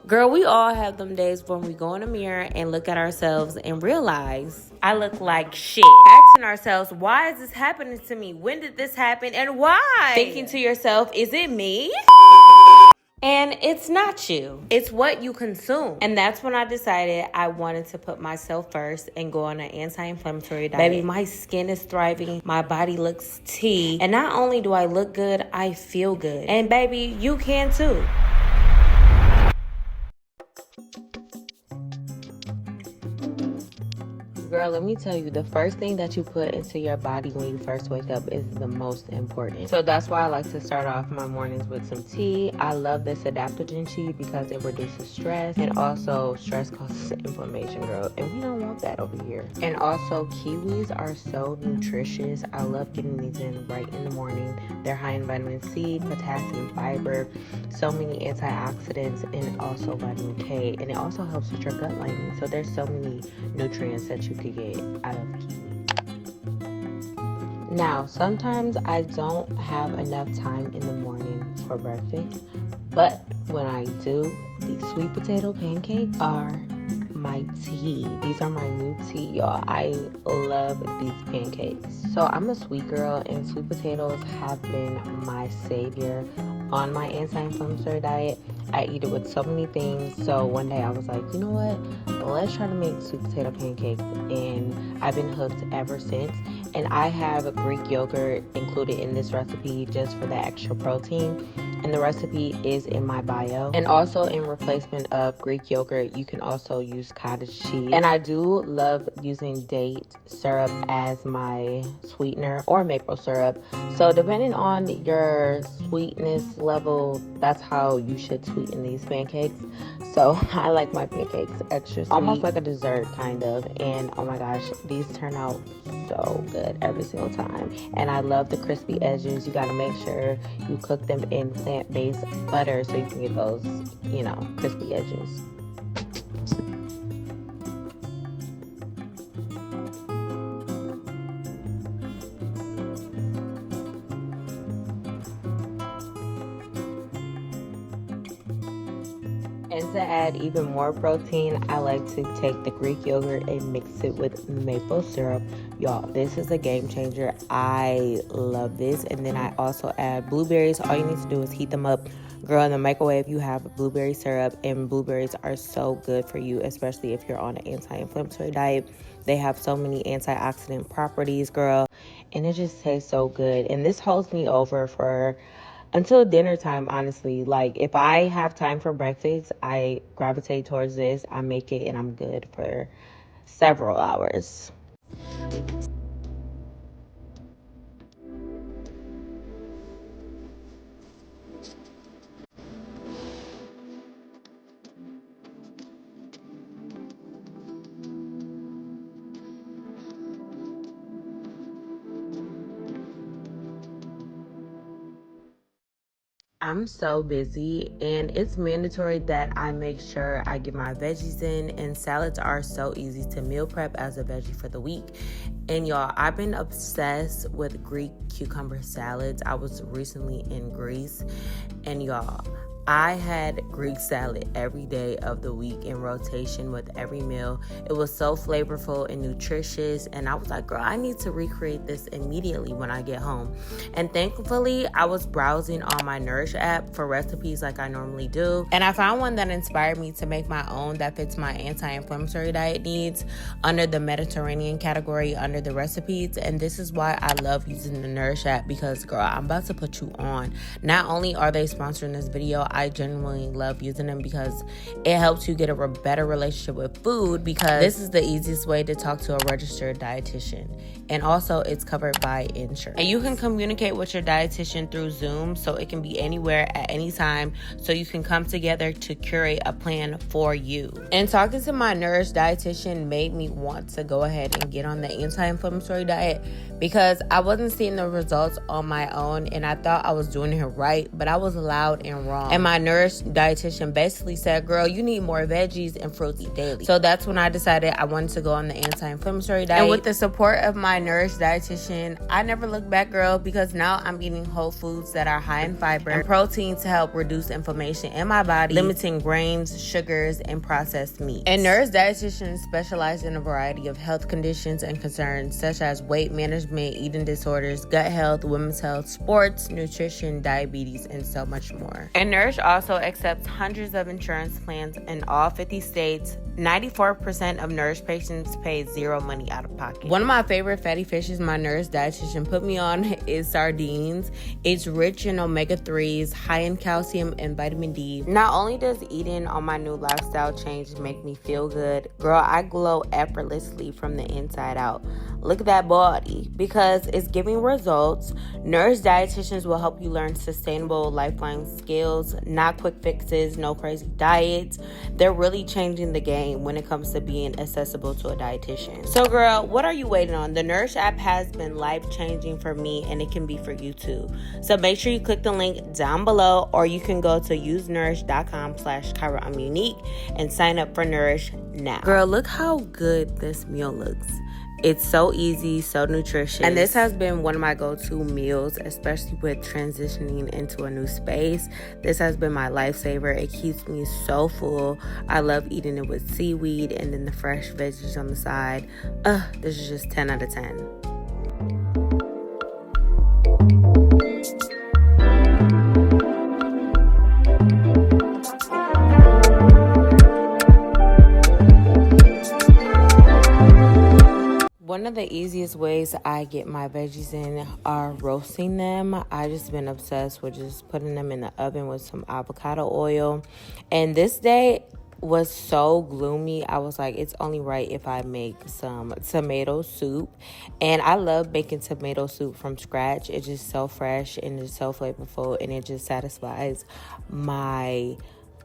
Girl, we all have them days when we go in the mirror and look at ourselves and realize I look like shit. Asking ourselves, why is this happening to me? When did this happen and why? Thinking to yourself, is it me? And it's not you. It's what you consume. And that's when I decided I wanted to put myself first and go on an anti-inflammatory diet. Baby, my skin is thriving. My body looks tea. And not only do I look good, I feel good. And baby, you can too. Girl, let me tell you, the first thing that you put into your body when you first wake up is the most important. So that's why I like to start off my mornings with some tea. I love this adaptogen tea because it reduces stress, and also stress causes inflammation, girl, and we don't want that over here. And also, kiwis are so nutritious. I love getting these in right in the morning. They're high in vitamin C, potassium, fiber, so many antioxidants, and also vitamin K, and it also helps with your gut lining. So there's so many nutrients that you could get out of kiwi. Now, sometimes I don't have enough time in the morning for breakfast, but when I do, these sweet potato pancakes are my tea. These are my new tea, y'all. I love these pancakes. So I'm a sweet girl, and sweet potatoes have been my savior on my anti-inflammatory diet. I eat it with so many things. So one day I was like, you know what? Let's try to make sweet potato pancakes. And I've been hooked ever since. And I have Greek yogurt included in this recipe just for the extra protein. And the recipe is in my bio. And also, in replacement of Greek yogurt, you can also use cottage cheese. And I do love using date syrup as my sweetener, or maple syrup. So depending on your sweetness level, that's how you should sweeten these pancakes. So I like my pancakes extra sweet, almost like a dessert kind of. And oh my gosh, these turn out so good every single time. And I love the crispy edges. You got to make sure you cook them in plant-based butter so you can get those, you know, crispy edges. And to add even more protein, I like to take the Greek yogurt and mix it with maple syrup. Y'all, this is a game changer. I love this. And then I also add blueberries. All you need to do is heat them up. Girl, in the microwave, you have blueberry syrup, and blueberries are so good for you, especially if you're on an anti-inflammatory diet. They have so many antioxidant properties, girl, and it just tastes so good. And this holds me over for until dinner time, honestly. Like, if I have time for breakfast, I gravitate towards this. I make it, and I'm good for several hours. I'm so busy, and it's mandatory that I make sure I get my veggies in, and salads are so easy to meal prep as a veggie for the week. And y'all, I've been obsessed with Greek cucumber salads. I was recently in Greece, and y'all, I had Greek salad every day of the week in rotation with every meal. It was so flavorful and nutritious, and I was like, girl, I need to recreate this immediately when I get home. And thankfully, I was browsing on my Nourish app for recipes like I normally do, and I found one that inspired me to make my own that fits my anti-inflammatory diet needs under the Mediterranean category under the recipes. And this is why I love using the Nourish app, because girl, I'm about to put you on. Not only are they sponsoring this video, I genuinely love using them because it helps you get a better relationship with food, because this is the easiest way to talk to a registered dietitian. And also, it's covered by insurance. And you can communicate with your dietitian through Zoom, so it can be anywhere at any time, so you can come together to curate a plan for you. And talking to my Nourish dietitian made me want to go ahead and get on the anti-inflammatory diet, because I wasn't seeing the results on my own, and I thought I was doing it right, but I was loud and wrong. And my Nourish dietitian basically said, girl, you need more veggies and fruits daily. So that's when I decided I wanted to go on the anti-inflammatory diet. And with the support of my Nourish dietitian, I never looked back, girl, because now I'm eating whole foods that are high in fiber and protein to help reduce inflammation in my body, limiting grains, sugars, and processed meats. And Nourish dietitians specialize in a variety of health conditions and concerns such as weight management, eating disorders, gut health, women's health, sports, nutrition, diabetes, and so much more. And Nourish also accepts hundreds of insurance plans in all 50 states. 94% of Nourish patients pay zero money out of pocket. One of my favorite fatty fishes my Nourish dietitian put me on is sardines. It's rich in omega-3s, high in calcium and vitamin D. Not only does eating on my new lifestyle change make me feel good, girl, I glow effortlessly from the inside out. Look at that body, because it's giving results. Nourish dietitians will help you learn sustainable lifelong skills, not quick fixes, no crazy diets. They're really changing the game when it comes to being accessible to a dietitian. So girl, what are you waiting on? The Nourish app has been life-changing for me, and it can be for you too. So make sure you click the link down below, or you can go to usenourish.com/Kirah Ominique and sign up for Nourish now. Girl, look how good this meal looks. It's so easy, so nutritious. And this has been one of my go-to meals, especially with transitioning into a new space. This has been my lifesaver. It keeps me so full. I love eating it with seaweed and then the fresh veggies on the side. This is just 10 out of 10. One of the easiest ways I get my veggies in are roasting them. I just been obsessed with just putting them in the oven with some avocado oil. And this day was so gloomy. I was like, it's only right if I make some tomato soup. And I love making tomato soup from scratch. It's just so fresh and it's so flavorful, and it just satisfies my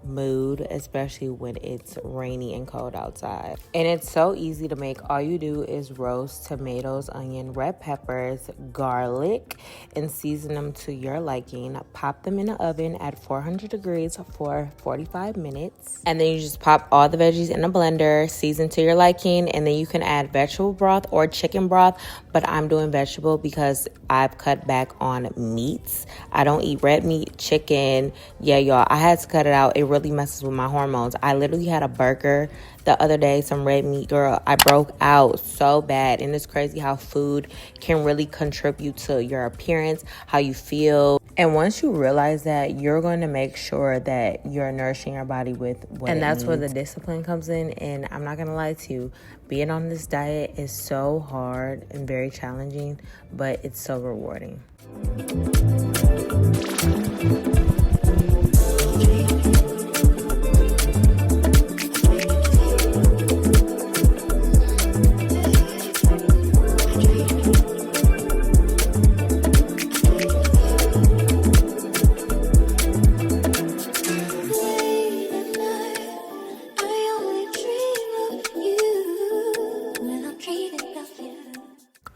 mood, especially when it's rainy and cold outside. And it's so easy to make. All you do is roast tomatoes, onion, red peppers, garlic, and season them to your liking. Pop them in the oven at 400 degrees for 45 minutes. And then you just pop all the veggies in a blender, season to your liking, and then you can add vegetable broth or chicken broth. But I'm doing vegetable because I've cut back on meats. I don't eat red meat, chicken. Yeah, y'all, I had to cut it out. It really messes with my hormones. I literally had a burger the other day, some red meat, girl. I broke out so bad. And it's crazy how food can really contribute to your appearance, how you feel. And once you realize that, you're going to make sure that you're nourishing your body with what it needs. And that's where the discipline comes in. And I'm not going to lie to you, being on this diet is so hard and very challenging, but it's so rewarding.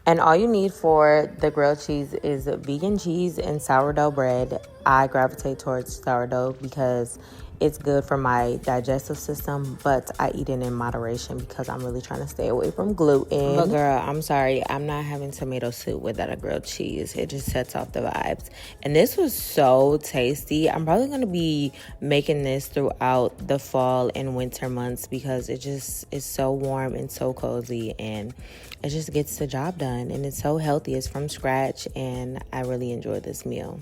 And all you need for the grilled cheese is vegan cheese and sourdough bread. I gravitate towards sourdough because it's good for my digestive system, but I eat it in moderation because I'm really trying to stay away from gluten. But girl, I'm sorry, I'm not having tomato soup without a grilled cheese. It just sets off the vibes. And this was so tasty. I'm probably going to be making this throughout the fall and winter months because it just is so warm and so cozy, and it just gets the job done. And it's so healthy. It's from scratch, and I really enjoy this meal.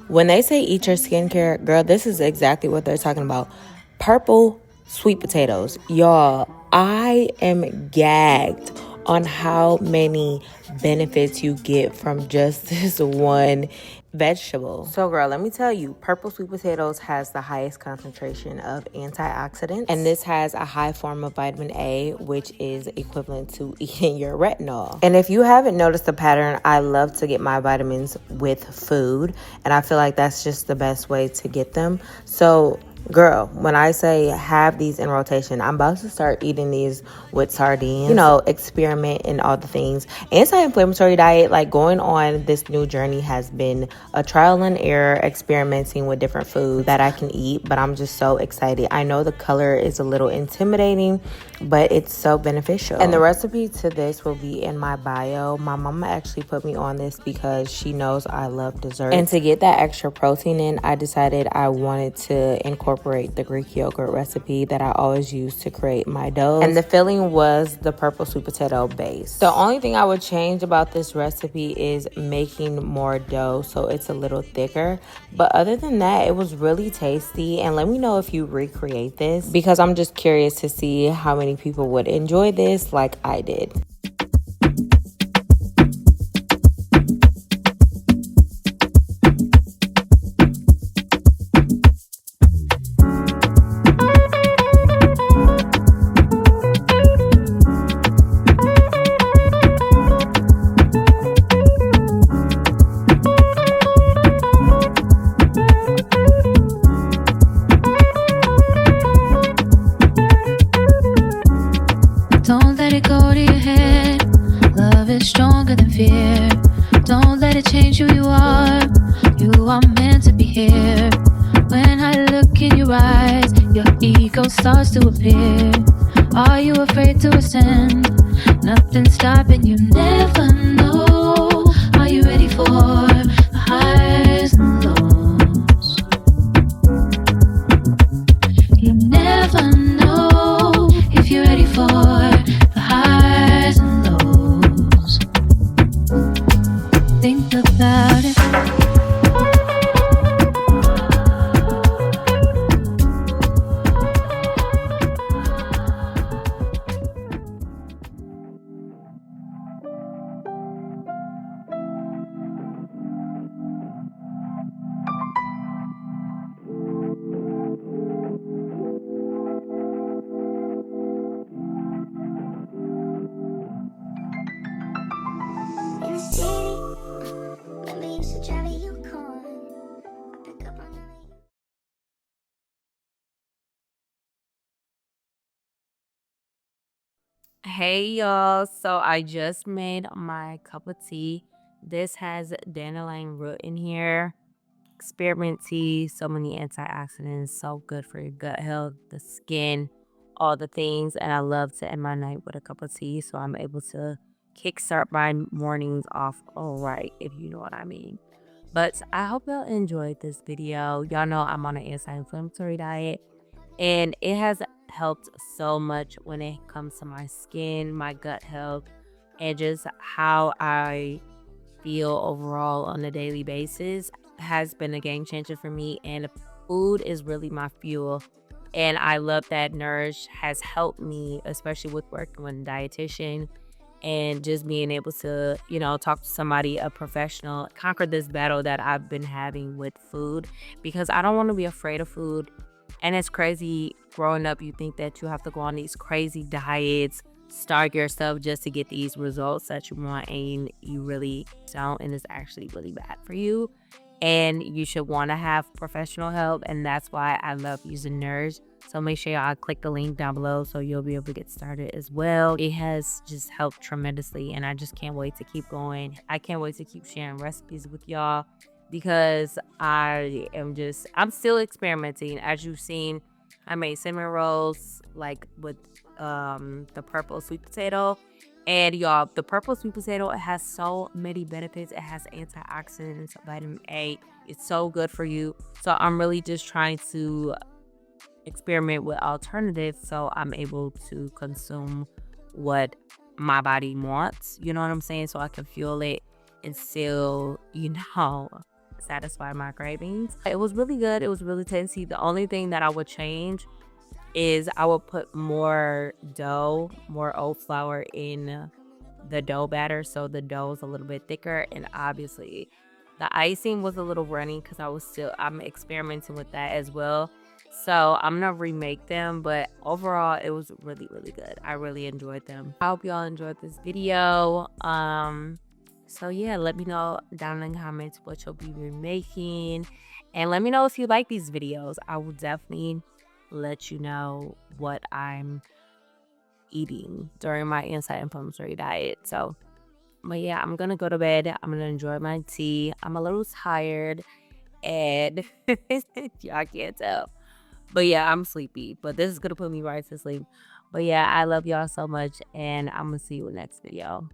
When they say eat your skincare, girl, this is exactly what they're talking about. Purple sweet potatoes. Y'all, I am gagged on how many benefits you get from just this one vegetables. So girl, let me tell you, purple sweet potatoes has the highest concentration of antioxidants, and this has a high form of vitamin A, which is equivalent to eating your retinol. And if you haven't noticed the pattern, I love to get my vitamins with food, and I feel like that's just the best way to get them. So girl, when I say have these in rotation, I'm about to start eating these with sardines, you know, experiment in all the things. Anti-inflammatory diet, like going on this new journey has been a trial and error, experimenting with different foods that I can eat, but I'm just so excited. I know the color is a little intimidating, but it's so beneficial. And the recipe to this will be in my bio. My mama actually put me on this because she knows I love dessert. And to get that extra protein in, I decided I wanted to incorporate the Greek yogurt recipe that I always use to create my dough. And the filling was the purple sweet potato base. The only thing I would change about this recipe is making more dough so it's a little thicker. But other than that, it was really tasty. And let me know if you recreate this, because I'm just curious to see how many people would enjoy this like I did. Don't let it go to your head. Love is stronger than fear. Don't let it change who you are. You are meant to be here. When I look in your eyes, your ego starts to appear. Are you afraid to ascend? Nothing's stopping you. Never know. Are you ready for the highs and lows? You never know if you're ready for the highs and lows. Think about it. Hey y'all, so I just made my cup of tea. This has dandelion root in here, spearmint tea, so many antioxidants, so good for your gut health, the skin, all the things. And I love to end my night with a cup of tea, so I'm able to kickstart my mornings off all right, if you know what I mean. But I hope y'all enjoyed this video. Y'all know I'm on an anti-inflammatory diet, and it has helped so much when it comes to my skin, my gut health, and just how I feel overall on a daily basis has been a game changer for me. And food is really my fuel. And I love that Nourish has helped me, especially with working with a dietitian and just being able to, you know, talk to somebody, a professional, conquer this battle that I've been having with food, because I don't want to be afraid of food. And it's crazy, growing up, you think that you have to go on these crazy diets, starve yourself just to get these results that you want, and you really don't, and it's actually really bad for you. And you should want to have professional help, and that's why I love using Nourish. So make sure y'all click the link down below so you'll be able to get started as well. It has just helped tremendously, and I just can't wait to keep going. I can't wait to keep sharing recipes with y'all, because I'm still experimenting. As you've seen, I made cinnamon rolls like with the purple sweet potato. And y'all, the purple sweet potato, it has so many benefits. It has antioxidants, vitamin A. It's so good for you. So I'm really just trying to experiment with alternatives so I'm able to consume what my body wants. You know what I'm saying? So I can fuel it and still, you know, satisfy my cravings. It was really good. It was really tasty. The only thing that I would change is I will put more dough, more oat flour in the dough batter, so the dough is a little bit thicker. And obviously The icing was a little runny because I'm experimenting with that as well. So I'm gonna remake them, but overall it was really, really good. I really enjoyed them. I hope y'all enjoyed this video. So yeah, let me know down in the comments what you'll be remaking. And let me know if you like these videos. I will definitely let you know what I'm eating during my anti-inflammatory diet. So, but yeah, I'm gonna go to bed. I'm gonna enjoy my tea. I'm a little tired and y'all can't tell. But yeah, I'm sleepy. But this is gonna put me right to sleep. But yeah, I love y'all so much and I'm gonna see you in the next video.